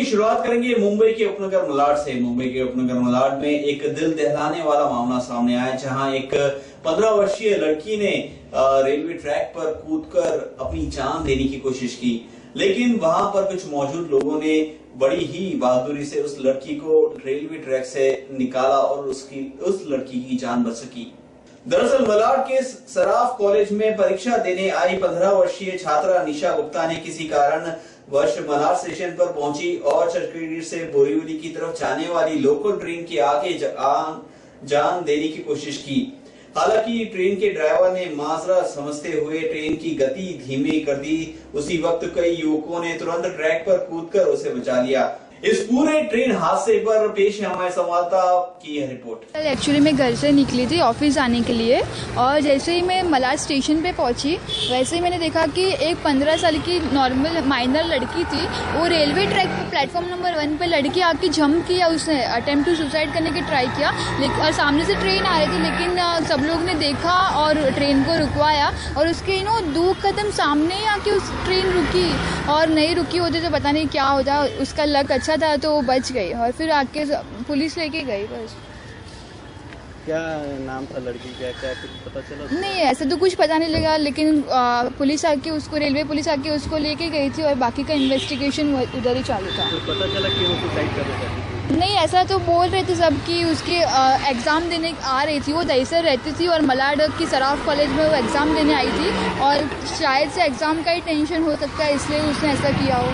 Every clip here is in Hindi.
शुरुआत करेंगे मुंबई के उपनगर मलाड से। मुंबई के उपनगर मलाड में एक दिल दहलाने वाला मामला सामने आया, जहां एक 15 वर्षीय लड़की ने रेलवे ट्रैक पर कूदकर अपनी जान देने की कोशिश की, लेकिन वहां पर कुछ मौजूद लोगों ने बड़ी ही बहादुरी से उस लड़की को रेलवे ट्रैक से निकाला और उस लड़की की जान बच सकी। दरअसल मलाड के सराफ कॉलेज में परीक्षा देने आई 15 वर्षीय छात्रा निशा गुप्ता ने किसी कारण वर्ष मलाड स्टेशन पर पहुंची और चरखीगीर से बोरीवली की तरफ जाने वाली लोकल ट्रेन के आगे जान देने की कोशिश की। हालांकि ट्रेन के ड्राइवर ने माजरा समझते हुए ट्रेन की गति धीमी कर दी। उसी वक्त कई युवकों ने तुरंत ट्रैक पर कूदकर उसे बचा लिया। इस पूरे ट्रेन हादसे पर पेश है हमारे संवाददाता की यह रिपोर्ट। एक्चुअली मैं घर से निकली थी ऑफिस आने के लिए, और जैसे ही मैं मलाड स्टेशन पे पहुंची वैसे ही मैंने देखा कि एक 15 साल की नॉर्मल माइनर लड़की थी, वो रेलवे ट्रैक पे प्लेटफॉर्म नंबर 1 पे लड़की आके जंप किया, उसने अटेम्प्ट टू सुसाइड करने की ट्राई किया, लेकिन और सामने से ट्रेन आ रही थी, लेकिन सब लोग ने देखा और ट्रेन को रुकवाया, और उसके 2 कदम सामने आके उस ट्रेन रुकी, और नहीं रुकी होती तो पता नहीं क्या होता। उसका लक अच्छा था तो वो बच गई, और फिर आके पुलिस लेके गई। बस क्या नाम था लड़की का, क्या कुछ पता चला? नहीं, ऐसा तो कुछ पता नहीं लगा, लेकिन पुलिस आके उसको रेलवे पुलिस आके उसको लेके गई थी, और बाकी का इन्वेस्टिगेशन उधर ही चालू था। तो पता चला कि वो सुसाइड कर रही थी? नहीं, ऐसा तो बोल रहे थे सब कि उसके एग्ज़ाम देने आ रही थी, वो दहीसर रहती थी और मलाड की सराफ कॉलेज में वो एग्ज़ाम देने आई थी, और शायद से एग्ज़ाम का ही टेंशन हो सकता है, इसलिए उसने ऐसा किया हो।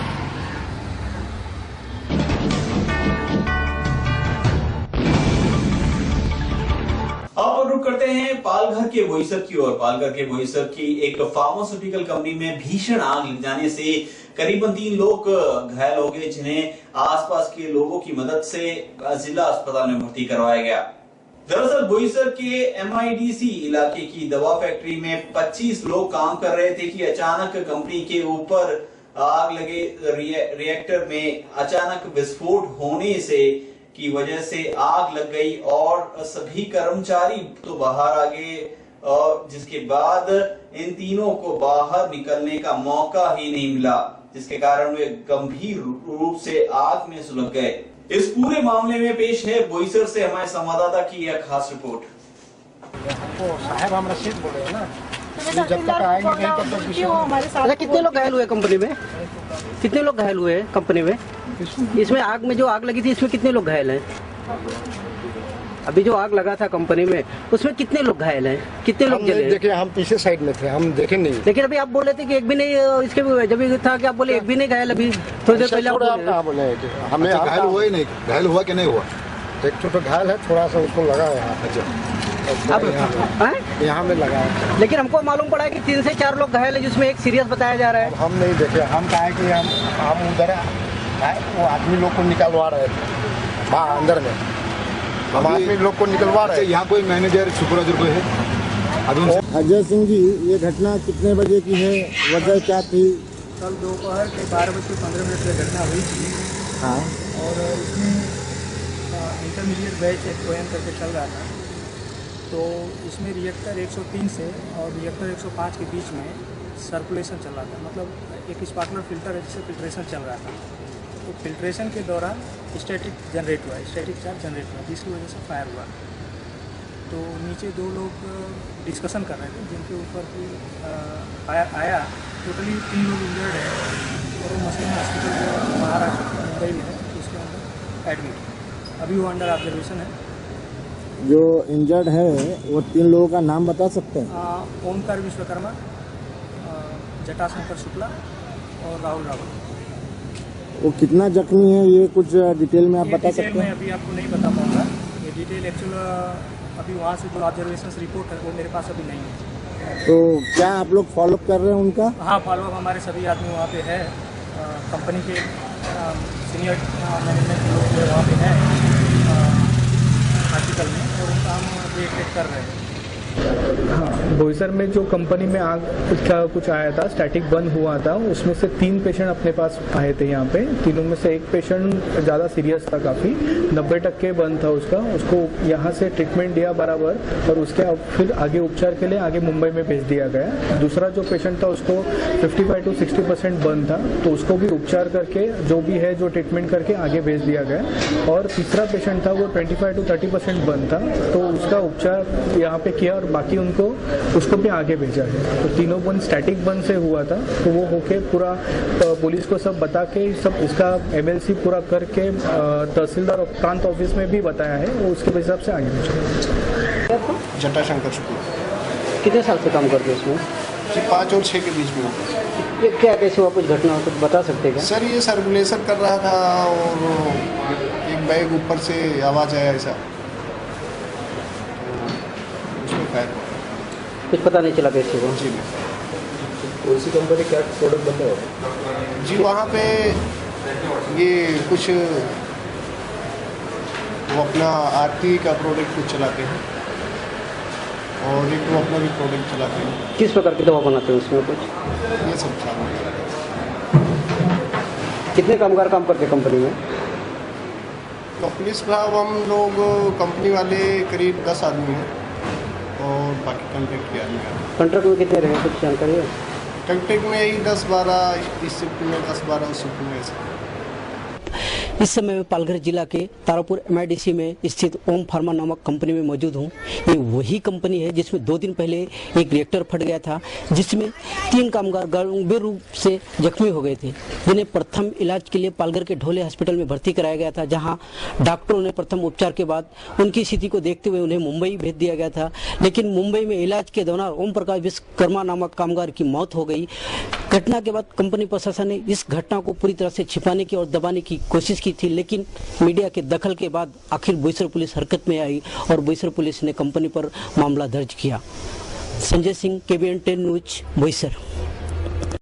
अब रुक करते हैं पालघर के बोईसर की ओर। पालघर के बोईसर की एक फार्मास्यूटिकल कंपनी में भीषण आग लग जाने से करीबन 3 लोग घायल हो गए, जिन्हें आसपास के लोगों की मदद से जिला अस्पताल में भर्ती करवाया गया। दरअसल बोईसर के MIDC इलाके की दवा फैक्ट्री में 25 लोग काम कर रहे थे कि अचानक कंपनी के ऊपर आग लगे। रिएक्टर में अचानक विस्फोट होने की वजह से आग लग गई और सभी कर्मचारी तो बाहर आ गए, और जिसके बाद इन तीनों को बाहर निकलने का मौका ही नहीं मिला, जिसके कारण वे गंभीर रूप से आग में सुलग गए। इस पूरे मामले में पेश है बोईसर से हमारे संवाददाता की यह खास रिपोर्ट। साहब हम रशीद बोल रहे हैं ना, जब तक आएंगे नहीं तब तक। अच्छा, कितने लोग घायल हुए कंपनी में? कितने लोग घायल हुए कंपनी में? इसमें आग में जो आग लगी थी इसमें कितने लोग घायल हैं? अभी जो आग लगा था कंपनी में उसमें कितने लोग घायल हैं? कितने लोग जले? देखिए, हम पीछे साइड में थे, हम देखे नहीं। लेकिन अभी आप बोल रहे थे कि एक भी नहीं, इसके जब भी था कि आप बोले एक भी नहीं घायल। अभी थोड़ी देर पहले आप बोले हमें घायल हुआ ही नहीं। घायल हुआ कि नहीं हुआ? एक छोटा घायल है, थोड़ा सा उसको लगा है अब यहाँ में लगा है। लेकिन हमको मालूम पड़ा है कि 3 से 4 लोग घायल है, जिसमें एक सीरियस बताया जा रहा है। हम नहीं देखे, हम कहा कि हम उधर वो आदमी लोग को निकलवा रहे थे वहाँ अंदर में, हम आदमी लोग को निकलवा रहे हैं। यहाँ कोई मैनेजर सुपरवाइजर कोई है? अजय सिंह जी, ये घटना कितने बजे की है? वजह क्या थी? कल दोपहर के 12:15 से घटना हुई थी। हाँ, और इसमें इंटरमीडिएट बैच एक OM करके चल रहा था, तो इसमें रिएक्टर 103 से और रिएक्टर 105 के बीच में सर्कुलेशन चल रहा था, मतलब एक स्पार्कलर फिल्टर है जिससे फिल्ट्रेशन चल रहा था। तो फिल्ट्रेशन के दौरान स्टैटिक चार्ज जनरेट हुआ, जिसकी वजह से फायर हुआ। तो नीचे 2 लोग डिस्कशन कर रहे थे, जिनके ऊपर की फायर आया। टोटली 3 लोग इंजर्ड है, और वो मसलिन हॉस्पिटल महाराष्ट्र मुंबई में है, उसके अंदर एडमिट। अभी वो अंडर ऑब्जर्वेशन है। जो इंजर्ड है वो 3 लोगों का नाम बता सकते हैं? ओमकार विश्वकर्मा, जटाशंकर शुक्ला और राहुल रावत। वो कितना जख्मी है, ये कुछ डिटेल में आप बता सकते हैं? मैं अभी आपको नहीं बता पाऊँगा ये डिटेल। एक्चुअल अभी वहाँ से जो ऑब्जर्वेशन रिपोर्ट है वो मेरे पास अभी नहीं है। तो क्या आप लोग फॉलोअप कर रहे हैं उनका? हाँ, फॉलोअप हमारे सभी आदमी वहाँ पे है, कंपनी के सीनियर मैनेजमेंट के लोग वहाँ पे हैं हॉस्पिटल में, और उनका हम देख रेख कर रहे हैं। हाँ, बोईसर में जो कंपनी में आग का कुछ आया था, स्टैटिक बंद हुआ था, उसमें से 3 पेशेंट अपने पास आए थे यहाँ पे। तीनों में से एक पेशेंट ज़्यादा सीरियस था, काफ़ी 90% बंद था उसको यहाँ से ट्रीटमेंट दिया बराबर, और उसके फिर आगे उपचार के लिए आगे मुंबई में भेज दिया गया। दूसरा जो पेशेंट था उसको 55 to 60% बंद था, तो उसको भी उपचार करके जो भी है जो ट्रीटमेंट करके आगे भेज दिया गया। और तीसरा पेशेंट था वो 25 to 30% बंद था, तो उसका उपचार यहाँ पे किया और बाकी उसको भी आगे भेजा है। तो तीनों बंद स्टैटिक बंद से हुआ था, तो वो होके पूरा पुलिस को सब बता के सब इसका MLC पूरा करके तहसीलदार और प्रांत ऑफिस में भी बताया है, वो उसके हिसाब से आगे भेजा। जटाशंकर शुक्ला। कितने साल से काम करते हो इसमें? 5 और 6 के बीच में। ये क्या कैसे हुआ, कुछ घटना कुछ बता सकते हैं क्या? सर ये सर्कुलेशन कर रहा था और एक बैग ऊपर से आवाज़ आया ऐसा, उसमें फायर हुआ। कुछ पता नहीं चला कैसे हुआ? जी उसी कंपनी क्या प्रोडक्ट बनता है? जी वहाँ पे ये कुछ वो अपना आरती का प्रोडक्ट कुछ चलाते हैं और एक वो अपना भी प्रोडक्ट चलाते हैं। किस प्रकार की दवा बनाते हैं उसमें कुछ? ये सब सामान। कितने कामगार काम करते हैं कंपनी में? कंपनी साहब हम लोग कंपनी वाले करीब 10 आदमी हैं और बाकी कॉन्ट्रैक्ट के आदमी हैं। कॉन्ट्रैक्ट में कितने रहे, कुछ जानकारी है? कॉन्ट्रैक्ट में यही 10-12, इस शिफ्ट में 10-12, उस शिफ्ट में ऐसे। इस समय मैं पालघर जिला के तारापुर MIDC में स्थित ओम फार्मा नामक कंपनी में मौजूद हूँ। ये वही कंपनी है जिसमें 2 दिन पहले एक रिएक्टर फट गया था, जिसमें 3 कामगार गंभीर रूप से जख्मी हो गए थे, जिन्हें प्रथम इलाज के लिए पालघर के ढोले हॉस्पिटल में भर्ती कराया गया था, जहाँ डॉक्टरों ने प्रथम उपचार के बाद उनकी स्थिति को देखते हुए उन्हें मुंबई भेज दिया गया था। लेकिन मुंबई में इलाज के दौरान ओम प्रकाश विश्वकर्मा नामक कामगार की मौत हो गई। घटना के बाद कंपनी प्रशासन ने इस घटना को पूरी तरह से छिपाने की और दबाने की कोशिश की थी, लेकिन मीडिया के दखल के बाद आखिर बोईसर पुलिस हरकत में आई और बोईसर पुलिस ने कंपनी पर मामला दर्ज किया। Sanjay Singh, KBN 10 news, Boisar.